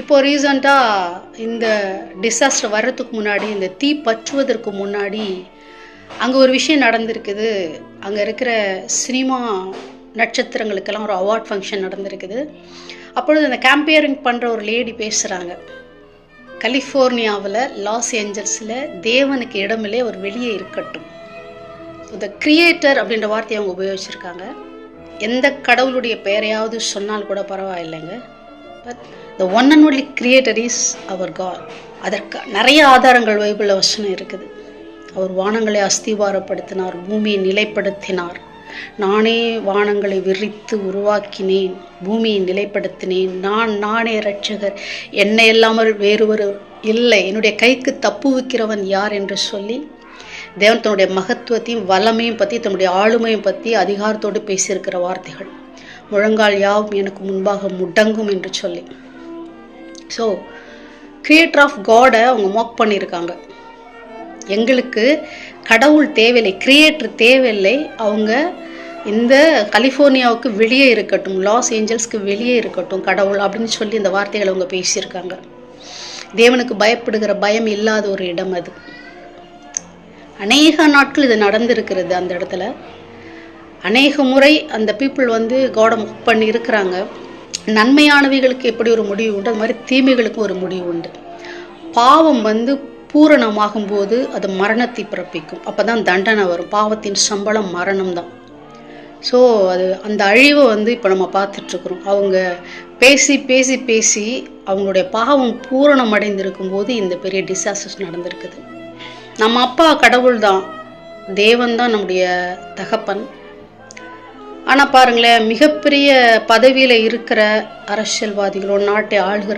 இப்போ ரீசண்டாக இந்த டிசாஸ்டர் வர்றதுக்கு முன்னாடி, இந்த தீ பற்றுவதற்கு முன்னாடி அங்கே ஒரு விஷயம் நடந்திருக்குது. அங்கே இருக்கிற சினிமா நட்சத்திரங்களுக்கெல்லாம் ஒரு அவார்ட் ஃபங்க்ஷன் நடந்திருக்குது. அப்பொழுது அந்த கேம்பேரிங் பண்ணுற ஒரு லேடி பேசுகிறாங்க. கலிஃபோர்னியாவில் லாஸ் ஏஞ்சல்ஸில் தேவனுக்கு இடமில்லை, அவர் வெளியே இருக்கட்டும். த கிரியேட்டர் அப்படின்ற வார்த்தையை அவங்க உபயோகிச்சிருக்காங்க. எந்த கடவுளுடைய பெயரையாவது சொன்னால் கூட பரவாயில்லைங்க. But the one and only creator is our God. அதற்கு நிறைய ஆதாரங்கள் பைபிளில் வசனம் இருக்குது. அவர் வானங்களை அஸ்திவாரப்படுத்தினார், பூமியை நிலைப்படுத்தினார். நானே வானங்களை விரித்து உருவாக்கினேன், பூமியை நிலைப்படுத்தினேன். நானே இரட்சகர், என்னை இல்லாமல் வேறொரு இல்லை, என்னுடைய கைக்கு தப்புவிக்கிறவன் யார் என்று சொல்லி தேவன் தன்னுடைய மகத்துவத்தையும் வல்லமையும் பற்றி, தன்னுடைய ஆளுமையும் பற்றி அதிகாரத்தோடு பேசியிருக்கிற வார்த்தைகள். முழங்கால் யாவும் எனக்கு முன்பாக முடங்கும் என்று சொல்லி. ஸோ கிரியேட்டர் ஆஃப் காடை அவங்க மாக் பண்ணியிருக்காங்க. எங்களுக்கு கடவுள் தேவையில்லை, கிரியேட்டர் தேவையில்லை, அவங்க இந்த கலிஃபோர்னியாவுக்கு வெளியே இருக்கட்டும், லாஸ் ஏஞ்சல்ஸ்க்கு வெளியே இருக்கட்டும் கடவுள் அப்படின்னு சொல்லி இந்த வார்த்தைகளை அவங்க பேசியிருக்காங்க. தேவனுக்கு பயப்படுகிற பயம் இல்லாத ஒரு இடம் அது. அநேக நாட்கள் இது நடந்திருக்கிறது. அந்த இடத்துல அநேக முறை அந்த பீப்புள் காடை முக் பண்ணி இருக்கிறாங்க. நன்மையானவைகளுக்கு எப்படி ஒரு முடிவு உண்டு, அது மாதிரி தீமைகளுக்கும் ஒரு முடிவு உண்டு. பாவம் பூரணமாகும் போது அது மரணத்தை பிறப்பிக்கும். அப்போ தான் தண்டனை வரும். பாவத்தின் சம்பளம் மரணம் தான். ஸோ அது அந்த அழிவை இப்போ நம்ம பார்த்துட்ருக்குறோம். அவங்க பேசி பேசி பேசி அவங்களுடைய பாவம் பூரணம் அடைந்திருக்கும் போது இந்த பெரிய டிசாஸ்டர்ஸ் நடந்திருக்குது. நம்ம அப்பா கடவுள் தான், தேவன் தான் நம்முடைய தகப்பன். ஆனால் பாருங்களேன், மிகப்பெரிய பதவியில் இருக்கிற அரசியல்வாதிகளோ நாட்டை ஆளுகிற